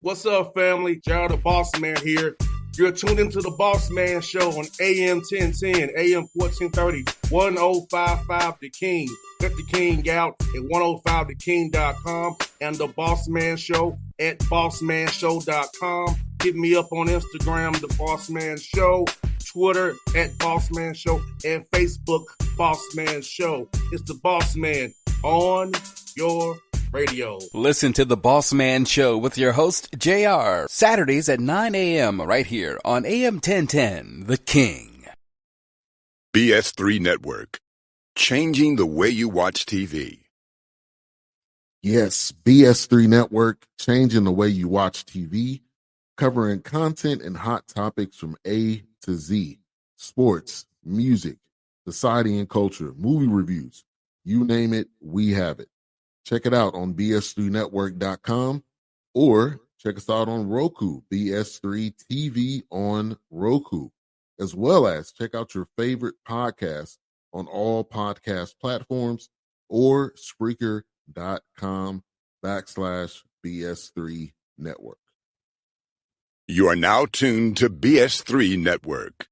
What's up, family? Gerald the Bossman here. You're tuned into the Bossman Show on AM 1010, AM 1430, 1055 The King. Let the King out at 105theking.com and the Bossman Show at bossmanshow.com. Hit me up on Instagram, The Bossman Show, Twitter at Bossman Show, and Facebook, Bossman Show. It's the Bossman on your radio. Listen to the Bossman Show with your host, JR, Saturdays at 9 a.m. right here on AM 1010, The King. BS3 Network, changing the way you watch TV. Yes, BS3 Network, changing the way you watch TV, covering content and hot topics from A to Z, sports, music, society and culture, movie reviews, you name it, we have it. Check it out on bs3network.com or check us out on Roku, BS3 TV on Roku, as well as check out your favorite podcast on all podcast platforms or Spreaker.com/BS3 Network. You are now tuned to BS3 Network.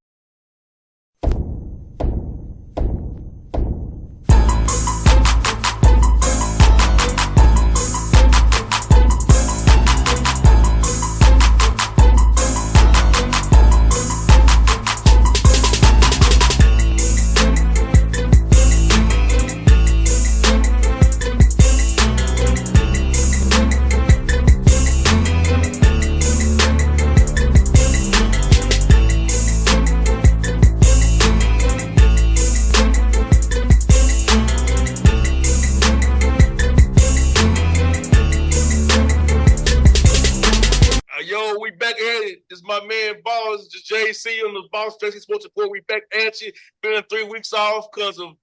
My man Boss, just JC on the Boss JC Sports Report. We back at you. Been 3 weeks off because of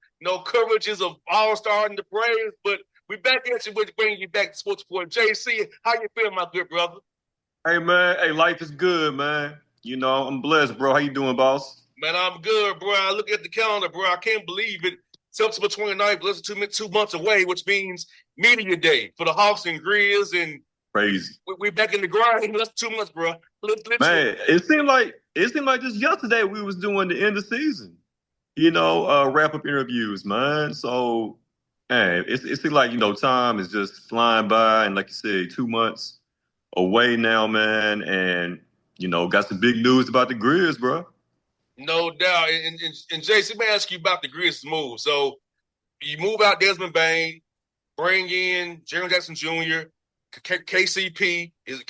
coverages of All-Star and the Braves, but we back at you with bringing you back to Sports Report. JC, how you feeling, my good brother? Hey man, life is good, man. I'm blessed, bro. How you doing, boss? Man, I'm good, bro. I look at the calendar, bro. I can't believe it. September 29th, less than 2 months away, which means Media Day for the Hawks and Grizz, and crazy. We back in the grind. That's 2 months, bro. Man, it seemed like just yesterday we was doing the end of season. Wrap up interviews, man. So, man, it seems like time is just flying by, and like you said, 2 months away now, man. And got some big news about the Grizz, bro. No doubt. And Jason, let me ask you about the Grizz move. So you move out Desmond Bain, bring in Jeremy Jackson Jr., KCP is he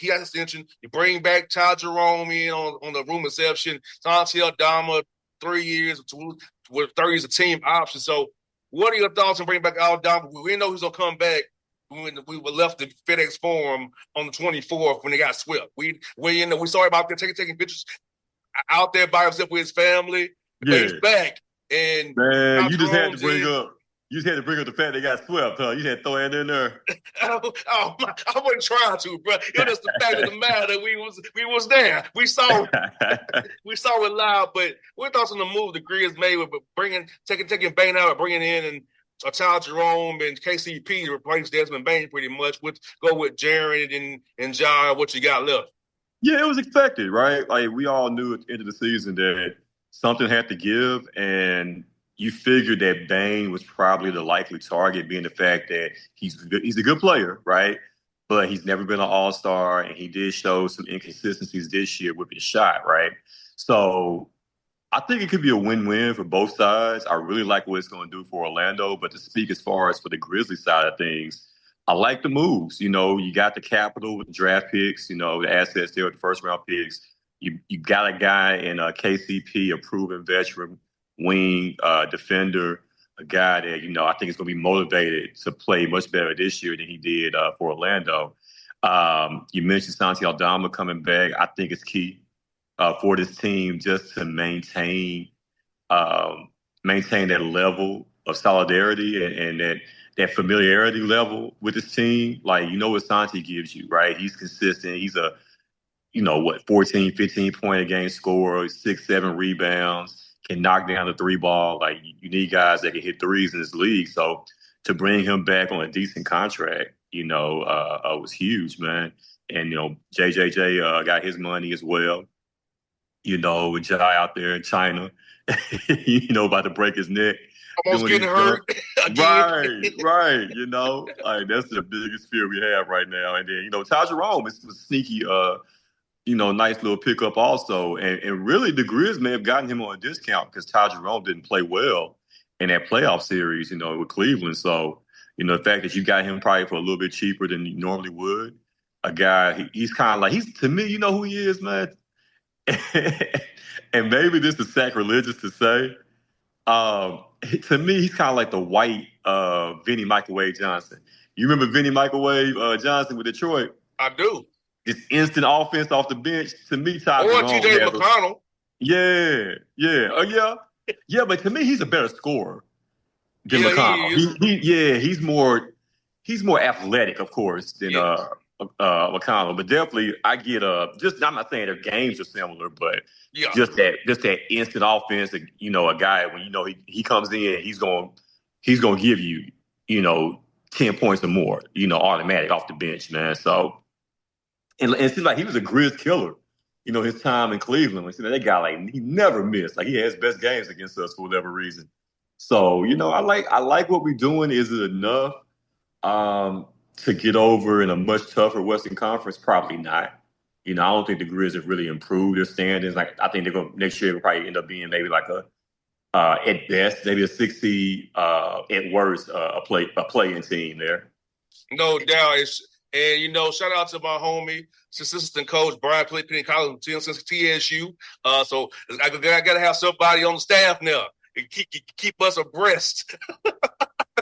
got extension. You bring back Ty Jerome in on the room exception. Santi Aldama, 3 years with 30 as a team option. So, what are your thoughts on bringing back Aldama? We didn't know he was gonna come back when we were left at FedEx Forum on the 24th when they got swept. We saw about that taking pictures out there by himself with his family. Yeah. He's back, and man, you just had to bring up. You just had to bring up the fact they got swept, huh? You had to throw that in there. I wasn't trying to, bro. It was just the fact of the matter. We was there. We saw it live. But what thoughts on the move the Grizz made with taking Bain out, bringing in and Ty Jerome and KCP to replace Desmond Bain pretty much. Go with Jared and Jai. What you got left? Yeah, it was expected, right? Like we all knew at the end of the season that something had to give, and you figured that Bain was probably the likely target, being the fact that he's a good player, right? But he's never been an all-star, and he did show some inconsistencies this year with his shot, right? So I think it could be a win-win for both sides. I really like what it's going to do for Orlando, but to speak as far as for the Grizzlies side of things, I like the moves. You got the capital with the draft picks, the assets there with the first-round picks. You got a guy in KCP, a proven veteran wing defender, a guy that, I think is going to be motivated to play much better this year than he did for Orlando. You mentioned Santi Aldama coming back. I think it's key for this team just to maintain that level of solidarity and that familiarity level with this team. Like, what Santi gives you, right? He's consistent. He's a, 14, 15 point a game scorer, 6, 7 rebounds. Can knock down the three ball. Like, you need guys that can hit threes in this league. So to bring him back on a decent contract, was huge, man. And, JJJ got his money as well. With Jai out there in China, about to break his neck. Almost getting hurt again. Right. Like that's the biggest fear we have right now. And then, Ty Jerome is a sneaky, nice little pickup also. And really the Grizz may have gotten him on a discount because Ty Jerome didn't play well in that playoff series, with Cleveland. So, the fact that you got him probably for a little bit cheaper than you normally would, a guy, he's kind of like, to me, you know who he is, man? And maybe this is sacrilegious to say. To me, he's kind of like the white Vinny Microwave Johnson. You remember Vinny Microwave Johnson with Detroit? I do. This instant offense off the bench. To me, Ty or Jerome T.J. McConnell. Yeah. But to me, he's a better scorer than McConnell. He's more athletic, of course, than McConnell. But definitely, I get I'm not saying their games are similar, but just that instant offense. A guy when he comes in, he's gonna give you 10 points or more, automatic off the bench, man. So, and it seems like he was a Grizz killer. His time in Cleveland. That guy, he never missed. He had his best games against us for whatever reason. So, I like what we're doing. Is it enough to get over in a much tougher Western Conference? Probably not. I don't think the Grizz have really improved their standings. I think they're going next year will probably end up being maybe like at best, maybe a 6 seed, at worst, a play-in team there. No doubt. And, shout out to my homie, assistant coach, Brian played in college since TSU. So I got to have somebody on the staff now to keep us abreast.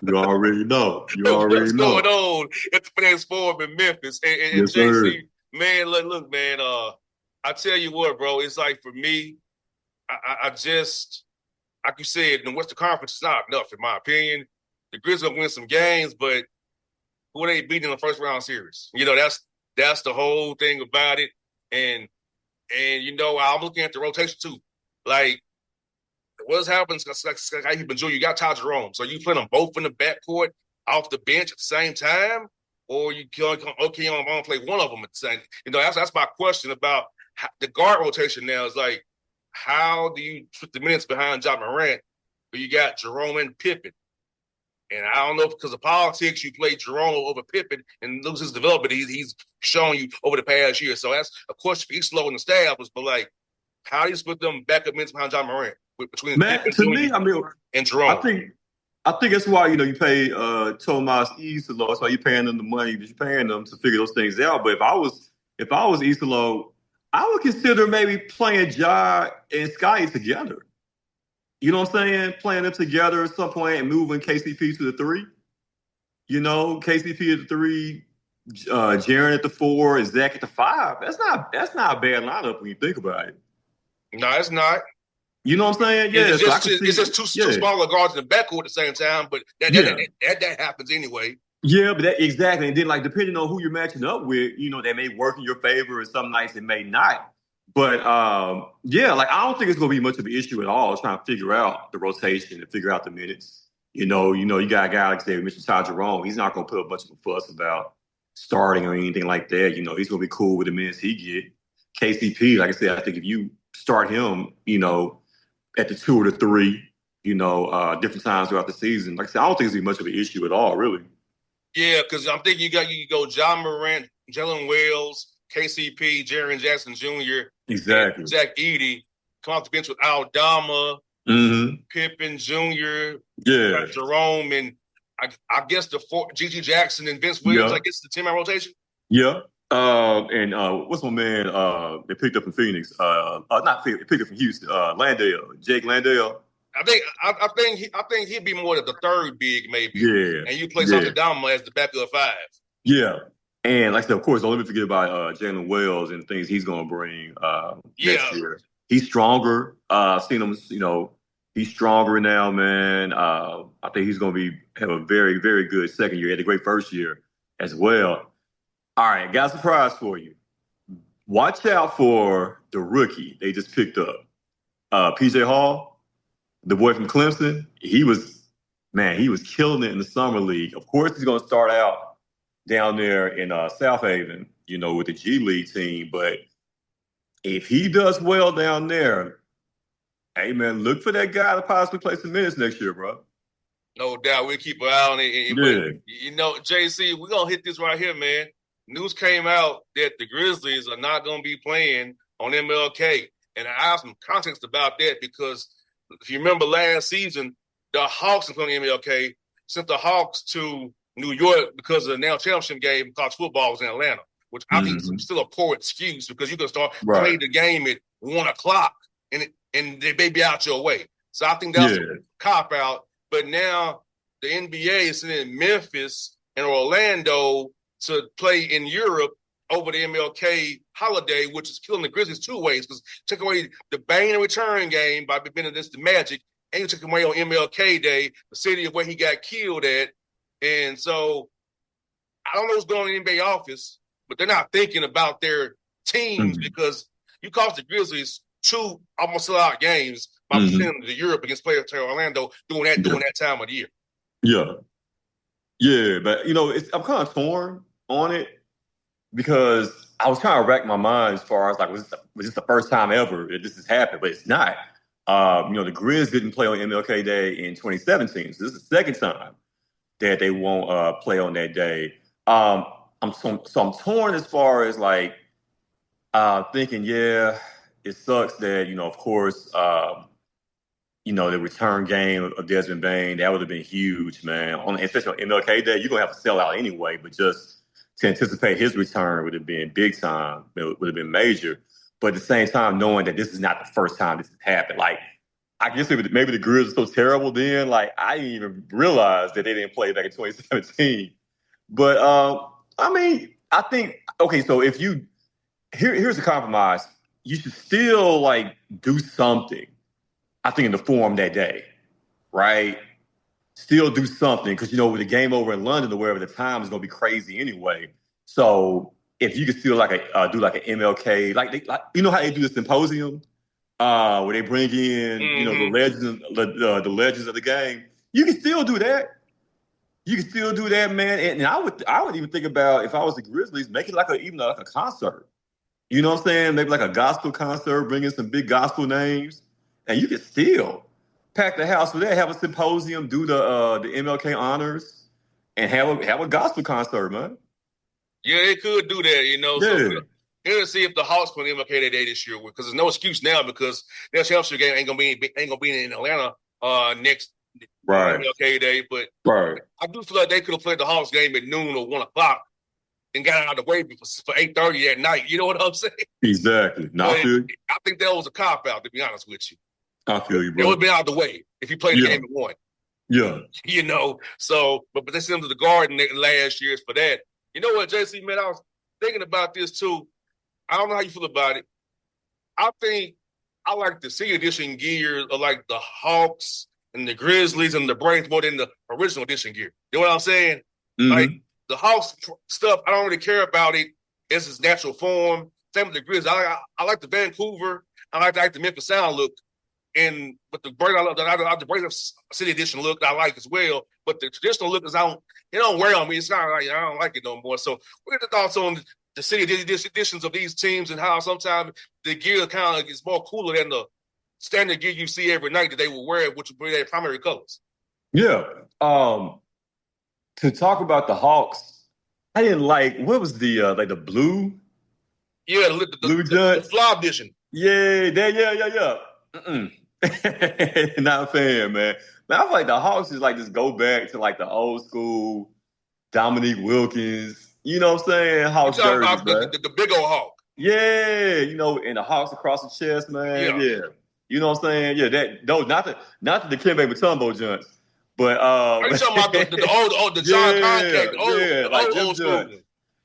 You already know. What's going on at the finance forum in Memphis. And yes, JC, man, look, man, I tell you what, bro, it's like for me, I just, like you said, the Western Conference is not enough, in my opinion. The Grizzlies going to win some games, but who they beat in the first round series? That's the whole thing about it. And I'm looking at the rotation too. Like, what's happening? Like how you've been doing. You got Ty Jerome, so you put them both in the backcourt off the bench at the same time, or you only play one of them at the same. That's my question about the guard rotation now. Is like, how do you put the minutes behind Ja Morant, where you got Jerome and Pippen? And I don't know if because of politics you play Jerome over Pippen and lose his development. He's shown you over the past year. So that's a question for East Low and the staff. But like, how do you split them backup minutes behind Ja Morant between Pippen, to me, and Jerome? I think that's why you pay Tomas Isolo. That's why you're paying them the money that you're paying them to figure those things out. But if I was Isolo, I would consider maybe playing Ja and Sky together. You know what I'm saying? Playing them together at some point and moving KCP to the 3. KCP at the 3, Jaren at the 4, and Zach at the 5. That's not a bad lineup when you think about it. No, it's not. You know what I'm saying? Yeah, it's just two smaller guards in the backcourt at the same time, but that happens anyway. Yeah, but exactly. And then, depending on who you're matching up with, that may work in your favor, and some nights it may not. But I don't think it's going to be much of an issue at all trying to figure out the rotation and figure out the minutes. You got a guy like say Mr. Ty Jerome. He's not going to put a bunch of a fuss about starting or anything like that. He's going to be cool with the minutes he get. KCP, like I said, I think if you start him, at the 2 or the 3, different times throughout the season, like I said, I don't think it's going to be much of an issue at all, really. Yeah, because I'm thinking you go Ja Morant, Jalen Wells, KCP, Jaren Jackson Jr., exactly, Zach Edey, come off the bench with Aldama, Pippen Jr., Jerome, and I guess the 4, Gigi Jackson and Vince Williams. I guess the 10-man rotation. Yeah, and what's my man? They picked up from Phoenix. Not Phoenix. They picked up from Houston. Landale, Jake Landale. I think he'd be more the 3rd big maybe. Yeah, and you play Aldama as the backup 5. Yeah. And like I said, of course, don't let me forget about Jalen Wells and things he's going to bring next year. He's stronger. I've seen him, he's stronger now, man. I think he's going to have a very, very good second year. He had a great first year as well. All right, got a surprise for you. Watch out for the rookie they just picked up. PJ Hall, the boy from Clemson. He was killing it in the summer league. Of course, he's going to start out down there in South Haven, with the G League team. But if he does well down there, hey man, look for that guy to possibly play some minutes next year, bro. No doubt, we'll keep an eye on it. Yeah. But JC, we're gonna hit this right here, man. News came out that the Grizzlies are not gonna be playing on MLK, and I have some context about that because if you remember last season, the Hawks in MLK sent the Hawks to New York because of the now championship game. College football was in Atlanta, which I think is still a poor excuse because you can start playing the game at 1:00 and they may be out your way. So I think that's a cop out. But now the NBA is in Memphis and Orlando to play in Europe over the MLK holiday, which is killing the Grizzlies two ways because took away the bang and return game by being against the Magic, and you took him away on MLK Day, the city of where he got killed at. And so I don't know what's going on in the NBA office, but they're not thinking about their teams because you cost the Grizzlies two almost sellout games by sending them to Europe against players to Orlando during that time of the year. Yeah, but I'm kind of torn on it because I was trying to rack my mind as far as like, was this the first time ever that this has happened? But it's not. The Grizz didn't play on MLK Day in 2017, so this is the second time that they won't play on that day. I'm torn as far as like thinking, it sucks that of course. The return game of Desmond Bane, that would have been huge, man. Especially on MLK Day, you're going to have to sell out anyway, but just to anticipate his return would have been big time. It would have been major. But at the same time, knowing that this is not the first time this has happened. Like, I guess maybe the Grizz are so terrible then, like, I didn't even realize that they didn't play back in 2017. But, I think, okay, so if here's a compromise. You should still, like, do something. I think in the forum that day, right? Still do something because with the game over in London or wherever, the time is going to be crazy anyway. So if you could still do like an MLK, like how they do the symposium where they bring in the legends of the game, you can still do that. You can still do that, man. And I would even think about if I was the Grizzlies, making even like a concert. You know what I'm saying? Maybe like a gospel concert, bring in some big gospel names. And you can still pack the house with that, have a symposium, do the MLK honors, and have a gospel concert, man. Yeah, they could do that, So here to see if the Hawks play MLK Day this year, because there's no excuse now because their championship game ain't gonna be in Atlanta next MLK Day. But I do feel like they could have played the Hawks game at noon or 1:00 and got out of the way for 8:30 at night. You know what I'm saying? Exactly. I think that was a cop out, to be honest with you. I feel you, bro. It would have been out of the way if you played the game at 1. Yeah. So, but they sent him to the Garden last year for that. You know what, JC, man, I was thinking about this too. I don't know how you feel about it. I think I like the City Edition gear of like the Hawks and the Grizzlies and the Braves more than the original edition gear. You know what I'm saying? Like the Hawks stuff, I don't really care about it as its natural form. Same with the Grizzlies. I like the Vancouver. I like the Memphis Sound look. But the Braves, the Braves City Edition look I like as well. But the traditional look it don't wear on me. It's not like I don't like it no more. So what are the thoughts on the City Editions of these teams and how sometimes the gear kind of is more cooler than the standard gear you see every night that they will wear, which would be their primary colors? Yeah. To talk about the Hawks, I didn't like what was the the blue. Yeah, the fly edition. Yeah. Not a fan, man. I feel like the Hawks is like just go back to like the old school Dominique Wilkins. You know what I'm saying? Hawks jerseys, about the big old Hawk. Yeah, and the Hawks across the chest, man. Yeah. You know what I'm saying? Yeah, not the Dikembe Mutombo joints, but are you talking about the John Contact, old school?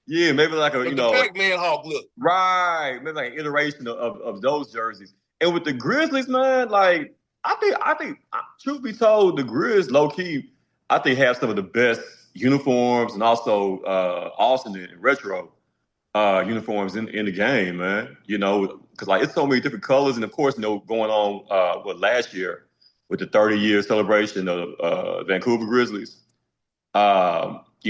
Yeah, maybe like the Pac-Man Hawk look. Right, maybe like an iteration of those jerseys. And with the Grizzlies, man, like I think, truth be told, the Grizz low key, I think have some of the best uniforms and also awesome and retro uniforms in the game, man. Because like it's so many different colors, and of course, going on last year with the 30-year celebration of Vancouver Grizzlies.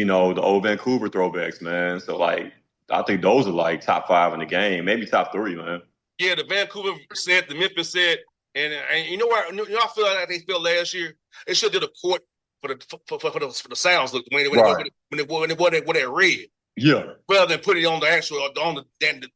the old Vancouver throwbacks, man. So like, I think those are like top 5 in the game, maybe top 3, man. Yeah, the Vancouver set, the Memphis set, and you know what? I feel like they felt last year. They should have did a court for the sounds look when it wore that red. Yeah. Rather than put it on the actual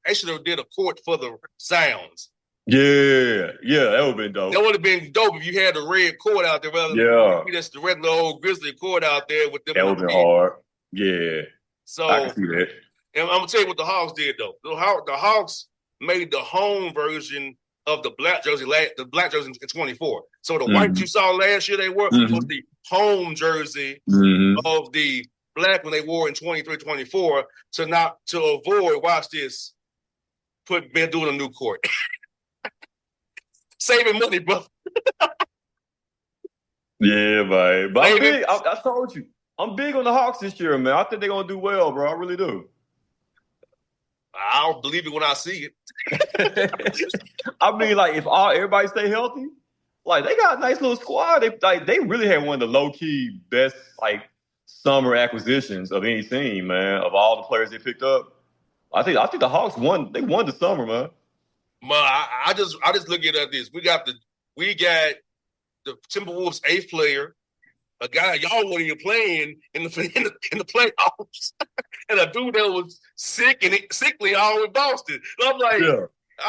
they should have did a court for the sounds. Yeah, that would have been dope. That would have been dope if you had the red court out there rather than just the regular old Grizzly court out there with them. That would have been hard. Yeah. So I can see that. And I'm gonna tell you what the Hawks did though. The Hawks made the home version of the black jersey in 24. So the white you saw last year they wore was the home jersey of the black when they wore in 23-24 to avoid, watch this, doing a new court. Saving money, bro. Yeah, man. But I'm big. I told you. I'm big on the Hawks this year, man. I think they're gonna do well, bro. I really do. I'll believe it when I see it. I mean, like, if everybody stay healthy, like, they got a nice little squad. They really had one of the low-key best, like, summer acquisitions of any team, man, of all the players they picked up. I think the Hawks won. They won the summer, man. I just look at it like this. We got the Timberwolves 8th player, a guy y'all weren't even playing in the playoffs, and a dude that was sickly all in Boston. And I'm like,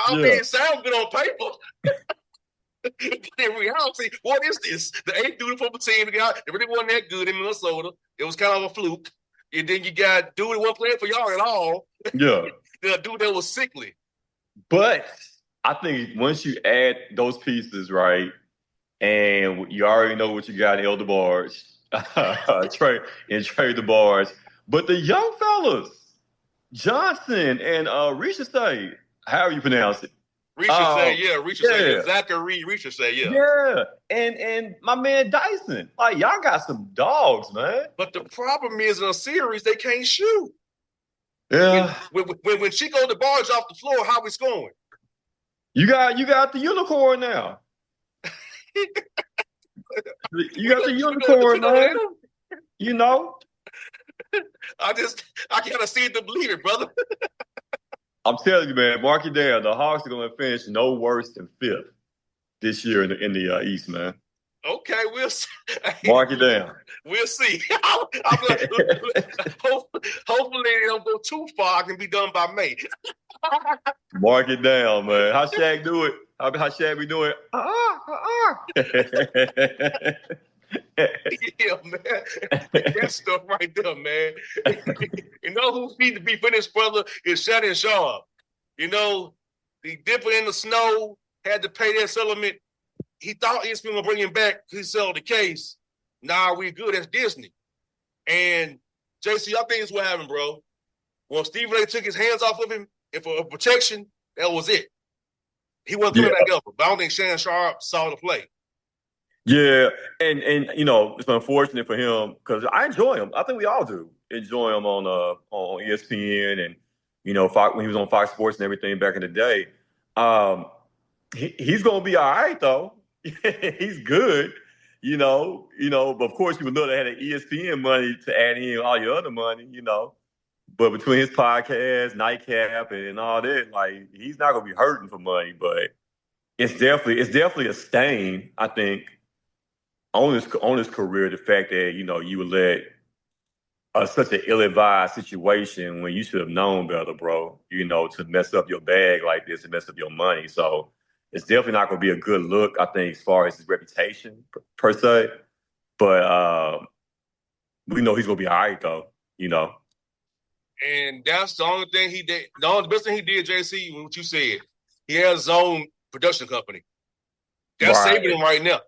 I mean, it sounds good on paper. In reality, what is this? The 8th dude from the team, they really wasn't that good in Minnesota. It was kind of a fluke. And then you got dude that wasn't playing for y'all at all. Yeah. Then a dude that was sickly. But I think once you add those pieces, right, and you already know what you got in Elder Barge, Trey DeBarge. But the young fellas, Johnson and Richardson, however you pronounce it. Richardson, Zachary Richardson, yeah. Yeah, and my man Dyson. Like, y'all got some dogs, man. But the problem is in a series, they can't shoot. Yeah. When Chico DeBarge off the floor, how we scoring? You got the unicorn now. You got the unicorn, man. You know? I gotta see it to believe it, brother. I'm telling you, man, mark it down. The Hawks are going to finish no worse than 5th this year in the East, man. Okay, we'll see. Mark it down. We'll see. Hopefully they don't go too far. I can be done by May. Mark it down, man. How Shaq do it? How Shaq be doing? Yeah, man. That stuff right there, man. You know who needs to be finished, brother, is Shannon Sharp. You know, the dipper in the snow had to pay that settlement. He thought ESPN would bring him back to settle the case. Nah, we good. That's Disney. And JC, I think it's what happened, bro. When Stephen A. took his hands off of him and for protection, that was it. He wasn't coming back up. But I don't think Shannon Sharp saw the play. Yeah, and you know, it's unfortunate for him because I enjoy him. I think we all do enjoy him on ESPN and, you know, Fox, when he was on Fox Sports and everything back in the day. He's gonna be all right though. He's good, you know. But of course, you would know they had an ESPN money to add in all your other money, you know. But between his podcast, Nightcap, and all that, like, he's not gonna be hurting for money. But it's definitely a stain, I think, on his career. The fact that, you know, you would let such an ill-advised situation when you should have known better, bro. You know, to mess up your bag like this and mess up your money. So it's definitely not going to be a good look, I think, as far as his reputation per se. But we know he's going to be all right, though, you know. And that's the only thing he did. The best thing he did, JC, what you said, he has his own production company. That's saving him right now.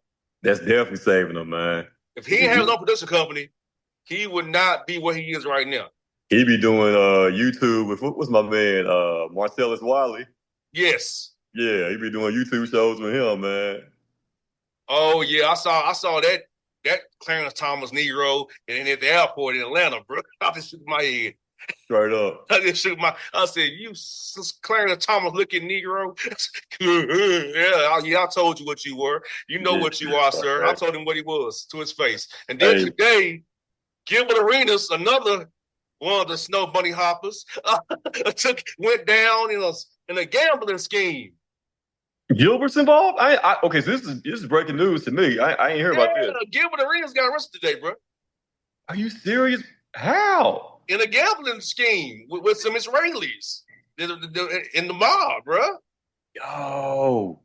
That's definitely saving him, man. If he didn't have his own production company, he would not be where he is right now. He be doing YouTube with, what's my man, Marcellus Wiley? Yes. Yeah, he be doing YouTube shows with him, man. Oh yeah, I saw that Clarence Thomas Negro and at the airport in Atlanta, bro. I just shook my head. Straight up. I said, "You Clarence Thomas looking Negro." Yeah, I told you what you were. You know what you are, sir. I told him what he was to his face. And then today, Gilbert Arenas, another one of the snow bunny hoppers, went down in a gambling scheme. Gilbert's involved? Okay, so this is breaking news to me. I ain't hear about this. Gilbert Arenas got arrested today, bro. Are you serious? How? In a gambling scheme with some Israelis in the mob, bro. Yo,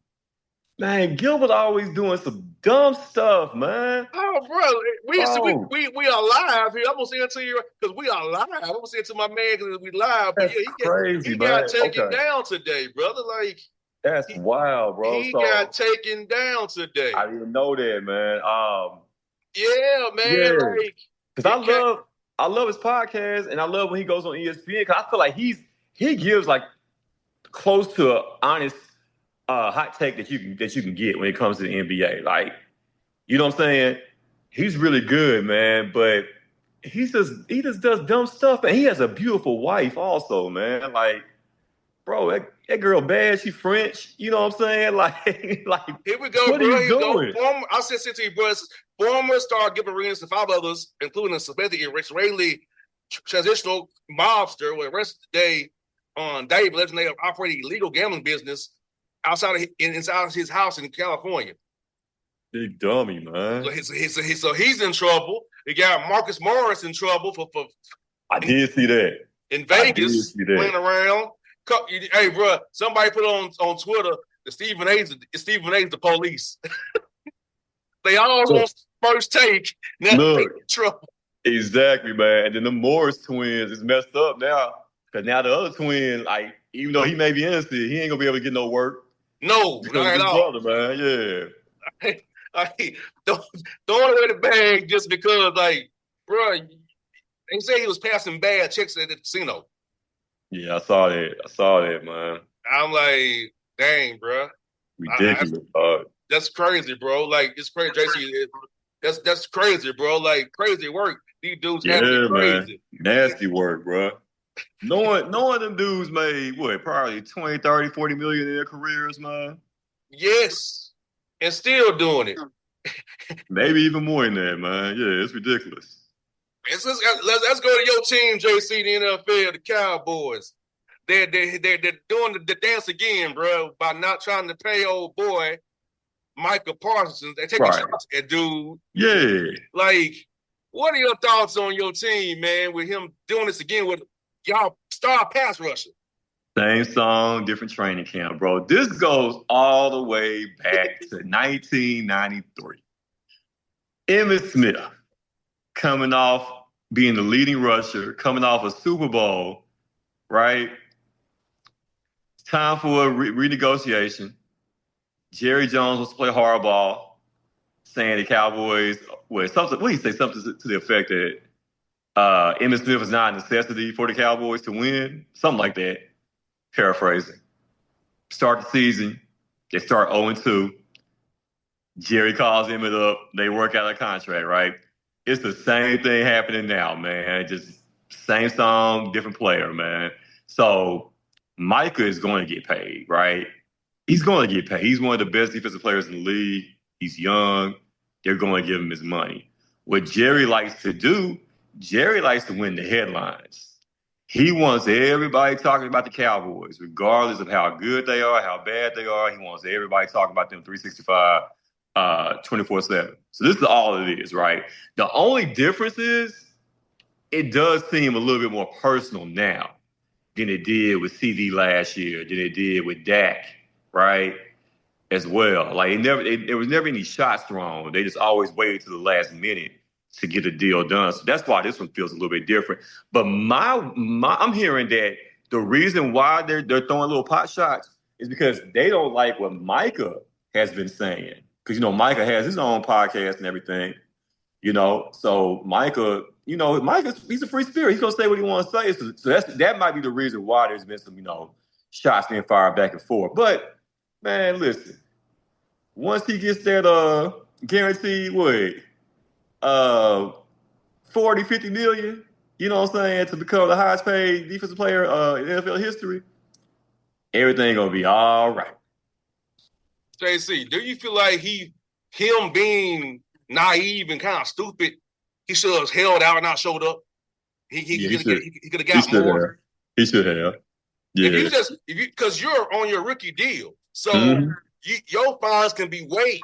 man, Gilbert always doing some dumb stuff, man. Oh, bro, we are live here. I'm gonna say it to you because we are live. I'm gonna say it to my man because we live. But That's yeah, crazy, he man. got taken Okay. down today, brother. Like That's wild, bro. he So got taken down today. I didn't know that, man. Yeah, man. Yeah, Like because I love his podcast, and I love when he goes on ESPN because I feel like he gives like close to an honest hot take that you can get when it comes to the NBA. Like, you know what I'm saying? He's really good, man, but he just does dumb stuff, and he has a beautiful wife also, man. Like, bro, that girl bad. She French. You know what I'm saying? Like here we go, what bro. are you doing? I said to you, bro. Former star Gilbert Arenas and 5 others, including a suspected Israeli transitional mobster, were arrested today on Dave, allegedly of operating illegal gambling business inside his house in California. Big dummy, man. So he's in trouble. He got Marcus Morris in trouble for I did see that. in Vegas playing around. Hey, bro, somebody put on Twitter that Stephen A's the police. They all on first take. Now they're in trouble. Exactly, man. And then the Morris twins is messed up now. Because now the other twin, like, even though he may be innocent, he ain't gonna be able to get no work. No, because not of at his all. brother, man. Yeah. Don't away the bag just because, like, bro, they say he was passing bad checks at the casino. Yeah, I saw that, man. I'm like, dang, bro. Ridiculous, that's crazy, bro. Like, it's crazy, JC. That's crazy, bro. Like, crazy work. These dudes crazy. Man. Nasty work, bro. Knowing them dudes made, probably 20, 30, 40 million in their careers, man. Yes. And still doing it. Maybe even more than that, man. Yeah, it's ridiculous. Let's go to your team, JC, the NFL, the Cowboys. They're doing the dance again, bro, by not trying to pay old boy Micah Parsons. They're taking shots at dude. Yeah. Like, what are your thoughts on your team, man, with him doing this again with y'all star pass rusher? Same song, different training camp, bro. This goes all the way back to 1993. Emmitt Smith coming off being the leading rusher, coming off a Super Bowl, right? It's time for a renegotiation. Jerry Jones wants to play hardball, saying the Cowboys, something to the effect that Emmitt Smith is not a necessity for the Cowboys to win, something like that. Paraphrasing. Start the season, they start 0-2. Jerry calls Emmitt up, they work out a contract, right? It's the same thing happening now, man. Just same song, different player, man. So Micah is going to get paid, right? He's going to get paid. He's one of the best defensive players in the league. He's young. They're going to give him his money. What Jerry likes to do, Jerry likes to win the headlines. He wants everybody talking about the Cowboys, regardless of how good they are, how bad they are. He wants everybody talking about them 365, 24/7. So this is all it is, right? The only difference is it does seem a little bit more personal now than it did with CD last year, than it did with Dak, right? As well. Like there was never any shots thrown. They just always waited to the last minute to get the deal done. So that's why this one feels a little bit different. But I'm hearing that the reason why they're throwing little pot shots is because they don't like what Micah has been saying. Because, Micah has his own podcast and everything, So Micah, he's a free spirit. He's going to say what he wants to say. So that might be the reason why there's been some, shots being fired back and forth. But, man, listen, once he gets that guaranteed, 40, 50 million, to become the highest paid defensive player in NFL history, everything gonna be all right. JC, do you feel like him being naive and kind of stupid He should have held out and not showed up. He could have got more. He should have. Yeah. Because you're on your rookie deal, so your fines can be waived.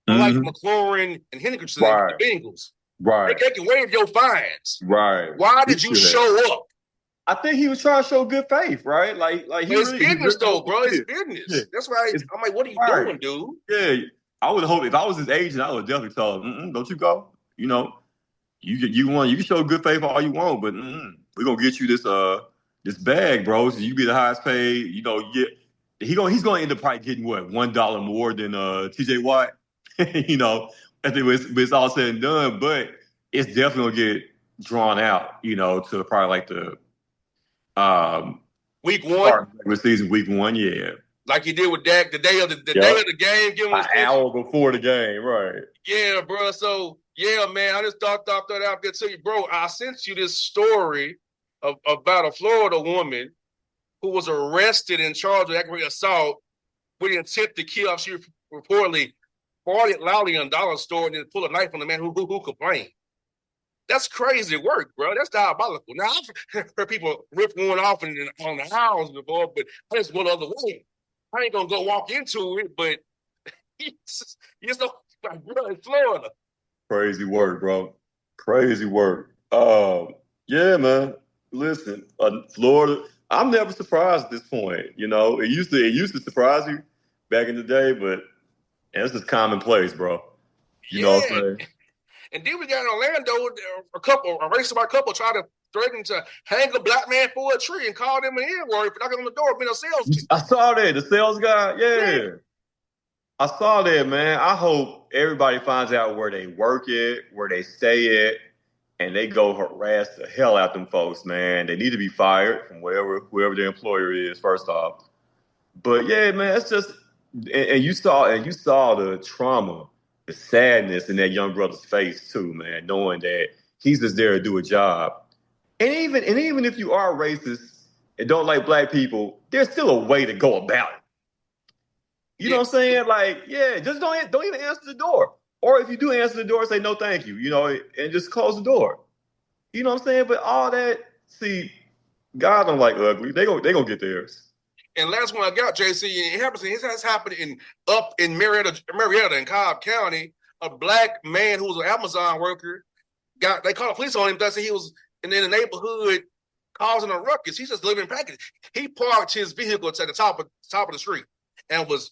Like McLaurin and Hendrickson, the Bengals. Right. They can waive your fines. Right. Why did you show up? I think he was trying to show good faith, right? Like it's business though, bro. It's business. Yeah. That's why I'm like, what are you doing, dude? Yeah. I would hope if I was his agent, I would definitely tell him, don't you go. You know, you can show good faith all you want, but we're gonna get you this bag, bro. So you be the highest paid. You know, he's gonna end up probably getting what, $1 more than TJ Watt. You know, I think it's all said and done, but it's definitely gonna get drawn out. You know, to probably like the week one, season week 1, yeah. Like you did with Dak the day of the game, give him an hour before the game, right? Yeah, bro. So yeah, man, I just thought that out there to you, bro. I sent you this story about a Florida woman who was arrested and charged with aggravated assault with the intent to kill. She reportedly farted loudly in a dollar store and then pulled a knife on the man who complained. That's crazy work, bro. That's diabolical. Now, I've heard people rip one off on the house before, but I just went the other way. I ain't gonna go walk into it, but you know, bro, in Florida. Crazy work, bro. Crazy work. Yeah, man. Listen, Florida. I'm never surprised at this point. You know, it used to surprise you back in the day, but it's just commonplace, bro. You know what I'm saying? And then we got in Orlando, a race-about couple tried to threaten to hang a black man for a tree and call them an N-word for knocking on the door, being a sales. I saw that. The sales guy, yeah. I saw that, man. I hope everybody finds out where they work at, where they stay at, and they go harass the hell out them folks, man. They need to be fired from whoever their employer is, first off. But yeah, man, it's just and you saw the trauma, the sadness in that young brother's face too, man, knowing that he's just there to do a job. And even if you are racist and don't like black people, there's still a way to go about it. You know what I'm saying? Like, yeah, just don't even answer the door. Or if you do answer the door, say no thank you, you know, and just close the door. You know what I'm saying? But all that, see, God don't like ugly. They gonna get theirs. And last one I got, JC, it has happened up in Marietta in Cobb County. A black man who was an Amazon worker they called the police on him because he was in the neighborhood causing a ruckus. He's just delivering packages. He parked his vehicle at the top of the street and was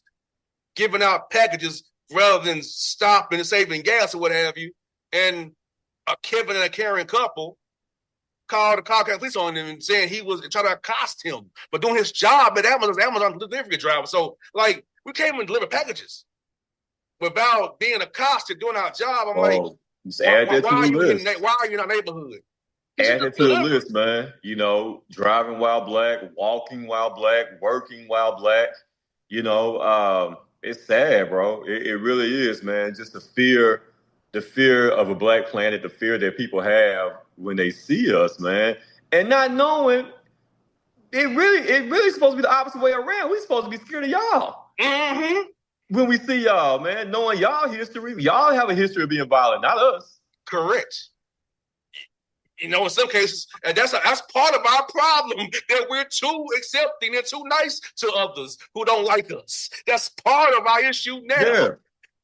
giving out packages rather than stopping and saving gas or what have you. And a Kevin and a Karen couple called the Cobb County police on him and saying he was trying to accost him, but doing his job at Amazon delivery driver. So, like, we came and deliver packages without being accosted doing our job. I'm like, why are you in our neighborhood? Add it to the list, man. You know, driving while black, walking while black, working while black. You know, it's sad, bro. It really is, man. Just the fear of a black planet, the fear that people have when they see us, man, and not knowing it really supposed to be the opposite way around. We're supposed to be scared of y'all. Mm-hmm. When we see y'all, man, knowing y'all history, y'all have a history of being violent, not us. Correct. You know, in some cases, and that's part of our problem, that we're too accepting and too nice to others who don't like us. That's part of our issue now. Yeah.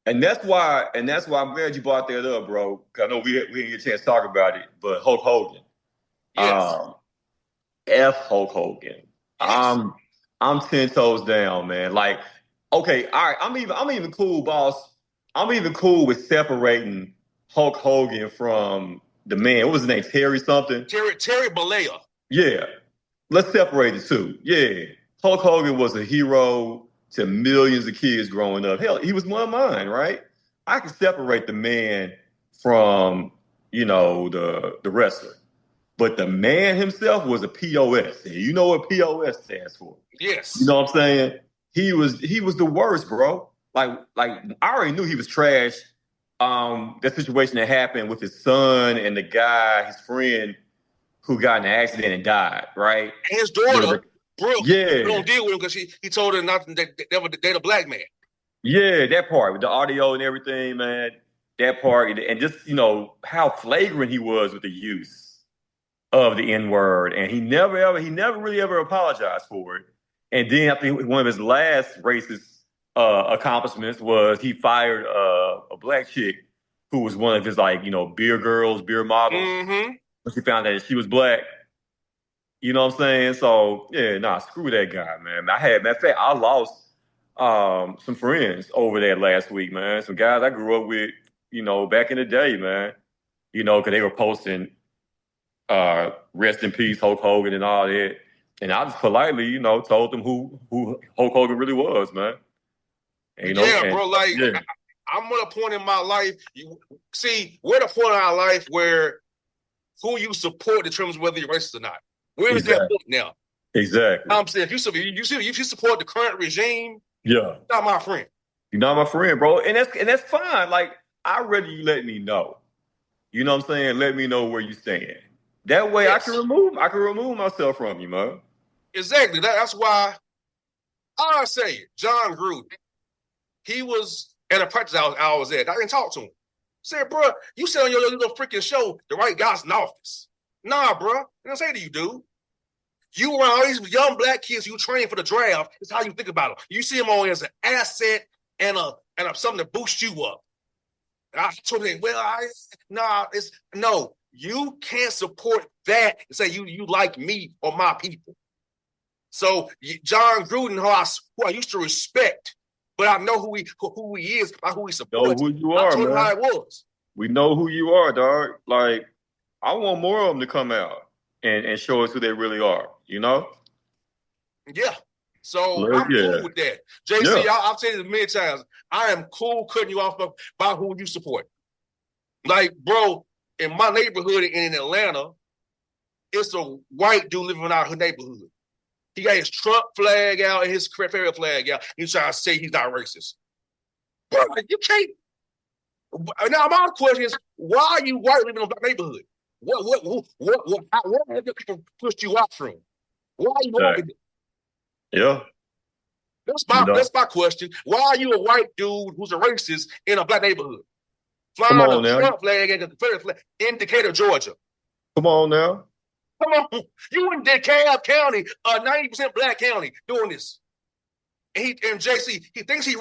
And that's why I'm glad you brought that up, bro. Cause I know we didn't get a chance to talk about it, but Hulk Hogan. Yes. F Hulk Hogan. Yes. I'm 10 toes down, man. Like, okay, all right, I'm even cool, boss. I'm even cool with separating Hulk Hogan from the man. What was his name? Terry something? Terry Bollea. Yeah. Let's separate the two. Yeah. Hulk Hogan was a hero to millions of kids growing up. Hell, he was one of mine, right? I can separate the man from, you know, the wrestler. But the man himself was a POS. And you know what POS stands for? Yes. You know what I'm saying? He was the worst, bro. Like I already knew he was trash. That situation that happened with his son and the guy, his friend, who got in an accident and died, right? And his daughter, Brooke, yeah, don't deal with him because he told her not to date a black man. Yeah, that part with the audio and everything, man. that part, and just how flagrant he was with the use of the N-word, and he never really ever apologized for it. And then I think one of his last racist accomplishments was he fired a black chick who was one of his beer models. Mm-hmm. When she found out that she was black. You know what I'm saying? So yeah, nah, screw that guy, man. Matter of fact, I lost some friends over that last week, man. Some guys I grew up with, back in the day, man. Because they were posting rest in peace, Hulk Hogan and all that. And I just politely, told them who Hulk Hogan really was, man. And, bro, I'm at a point in my life. We're at a point in our life where who you support determines whether you're racist or not. We're at that point now. Exactly. I'm saying if you support the current regime, you're not my friend. You're not my friend, bro. And that's fine. Like, I'd rather you let me know. You know what I'm saying? Let me know where you stand. That way I can remove myself from you, man. Exactly. That's why I say it. John Gruden. He was at a practice I was at. I didn't talk to him. Said, bro, you said on your little freaking show the right guy's in office. Nah, bro. I didn't say to you, dude. You around all these young black kids you train for the draft. It's how you think about them. You see them only as an asset and something to boost you up. And I told him, you can't support that and say you like me or my people. So John Gruden, who I used to respect, but I know who he is, by who he supports. Know who you are, I told him how it was. We know who you are, dog. Like, I want more of them to come out and show us who they really are, Yeah. So I'm cool with that. JC, I've said it many times. I am cool cutting you off by who you support. Like, bro, in my neighborhood in Atlanta, it's a white dude living in our neighborhood. He got his Trump flag out and his Confederate flag out. He's trying to say he's not racist. Bro, you can't. Now, my question is, why are you white living in a black neighborhood? What have people pushed you out from? Why are you walking? Yeah. That's my question. Why are you a white dude who's a racist in a black neighborhood? Flying a Trump flag and a Confederate flag in Decatur, Georgia. Come on now. Come on. You in DeKalb County, a 90% black county, doing this. And JC, he thinks he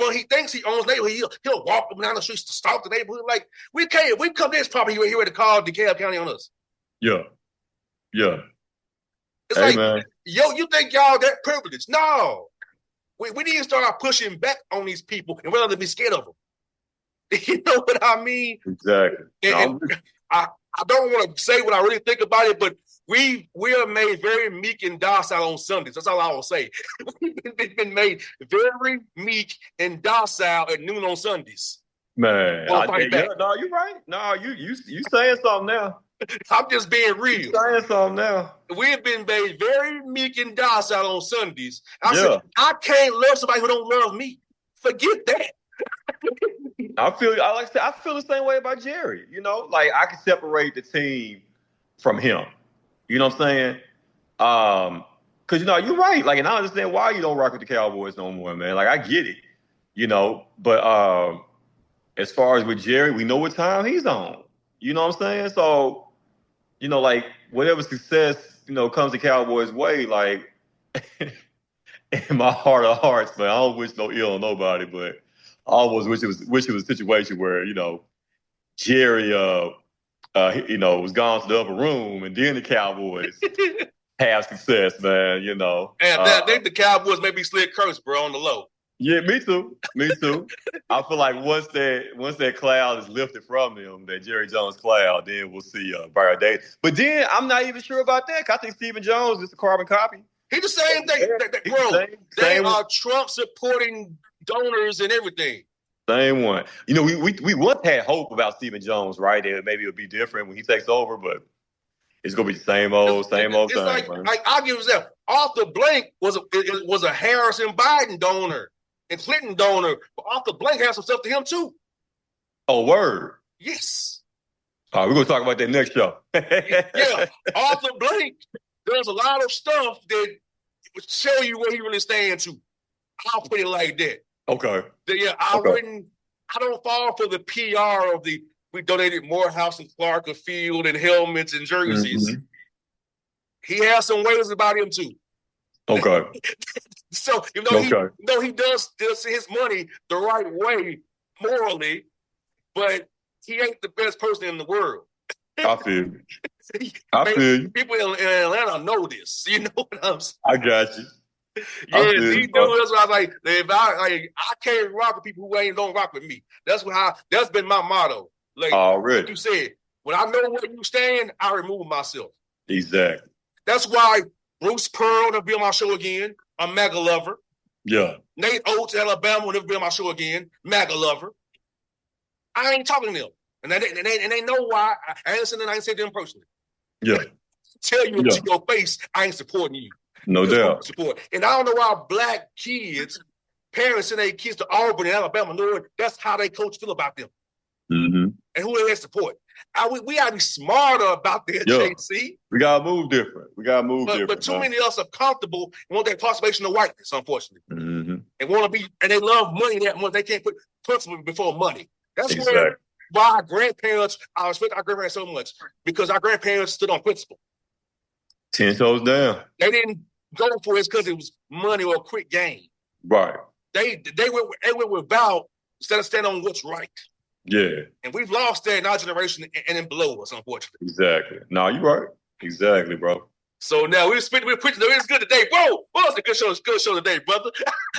owns neighborhood. He'll walk them down the streets to stalk the neighborhood. Like, we come to this property here ready to call DeKalb County on us. Yeah. It's you think y'all that privileged? No. We need to start pushing back on these people and rather than be scared of them. You know what I mean? Exactly. And I don't want to say what I really think about it, but we are made very meek and docile on Sundays. That's all I will say. We've been made very meek and docile at noon on Sundays. Man, no, you're right. No, you saying something now. I'm just being real. You saying something now. We've been made very meek and docile on Sundays. I said, I can't love somebody who don't love me. Forget that. I feel the same way about Jerry. Like, I can separate the team from him. You know what I'm saying? Because you're right. Like, and I understand why you don't rock with the Cowboys no more, man. Like, I get it. But as far as with Jerry, we know what time he's on. You know what I'm saying? So, like, whatever success comes the Cowboys' way, like, in my heart of hearts, man, I don't wish no ill on nobody, but I almost wish it was a situation where Jerry was gone to the upper room, and then the Cowboys have success, man. And I think the Cowboys may be Slick Curse, bro, on the low. Yeah, me too. I feel like once that cloud is lifted from them, that Jerry Jones cloud, then we'll see brighter days. But then I'm not even sure about that. 'Cause I think Stephen Jones is a carbon copy. He's the same thing, bro. They are Trump supporting donors and everything. Same one. We once had hope about Stephen Jones, right? That maybe it'll be different when he takes over, but it's gonna be the same old thing. Like I'll give you an example. Arthur Blank was a Harrison Biden donor and Clinton donor, but Arthur Blank has some stuff to him too. Oh, word. Yes. All right, we're gonna talk about that next show. Yeah, Arthur Blank does a lot of stuff that would show you where he really stands to. I'll put it like that. Okay. Yeah, I wouldn't I don't fall for the PR of we donated Morehouse and Clark a field and helmets and jerseys. Mm-hmm. He has some ways about him too. Okay. So he does his money the right way morally, but he ain't the best person in the world. I feel you. People in Atlanta know this. You know what I'm saying? I got you. Yeah, he knew that's why I was like, I can't rock with people who don't rock with me. That's been my motto. Like already, you said, when I know where you stand, I remove myself. Exactly. That's why Bruce Pearl will be on my show again. I'm MAGA lover. Yeah. Nate Oates, Alabama, will never be on my show again. MAGA lover. I ain't talking to them. And they know why. I ain't saying to them personally. Yeah. Tell you to your face, I ain't supporting you. No doubt. Support. And I don't know why Black kids, parents send their kids to Auburn and Alabama, knowing that's how they coach feel about them. Mm-hmm. And who they support. We gotta be smarter about that, JC. We gotta move different. But too many of us are comfortable and want that participation of whiteness, unfortunately. Mm-hmm. And they love money that much. They can't put principle before money. That's why our grandparents, I respect our grandparents so much, because our grandparents stood on principle. 10 toes down. They didn't go for it because it was money or a quick gain. Right. They went with vow instead of standing on what's right. Yeah. And we've lost that in our generation and then below us, unfortunately. Exactly. No, you're right. Exactly, bro. So now we're preaching. It's good today, bro. Well, it's a good show today, brother.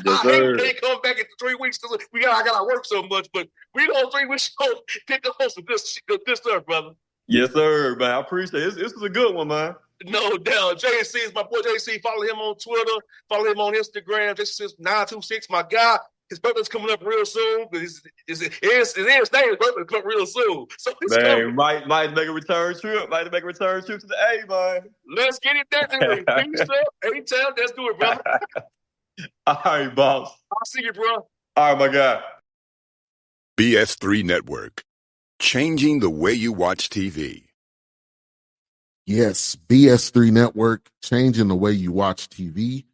Yes, I hate they come back in 3 weeks. I gotta work so much, but we don't 3 weeks show pick up some good stuff, brother. Yes, sir, man. I appreciate it. This was a good one, man. No doubt. JC is my boy. JC, follow him on Twitter. Follow him on Instagram. JC926, my guy. His birthday's coming up real soon. His name is birthday coming up real soon. So man, might make a return trip. Might make a return trip to the A, man. Let's get it there. Peace up. Anytime. Let's do it, brother. All right, boss. I'll see you, bro. All right, my guy. BS3 Network. Changing the way you watch TV. Yes, BS3 Network, changing the way you watch TV,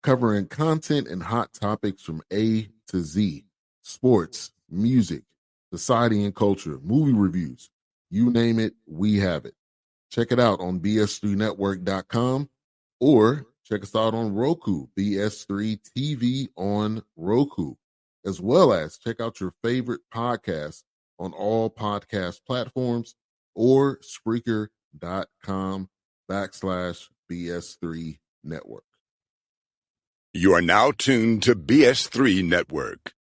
covering content and hot topics from A to Z, sports, music, society and culture, movie reviews, you name it, we have it. Check it out on bs3network.com or check us out on Roku, BS3 TV on Roku, as well as check out your favorite podcast on all podcast platforms or Spreaker.com/BS3 Network. You are now tuned to BS3 Network.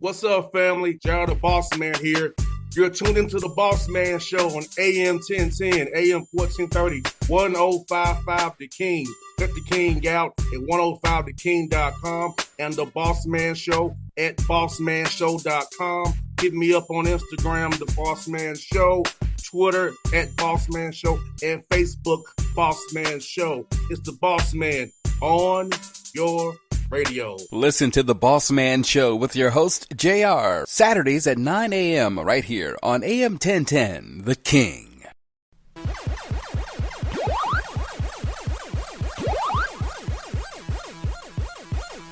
What's up, family? Jared the Bossman here. You're tuned into the Bossman Show on AM 1010, AM 1430, 1055 The King. Check The King out at 105theking.com and the Bossman Show at bossmanshow.com. Hit me up on Instagram, The Bossman Show, Twitter at Bossman Show, and Facebook, Bossman Show. It's the Bossman on your radio. Listen to the Bossman Show with your host, JR, Saturdays at 9 a.m. right here on AM 1010, The King.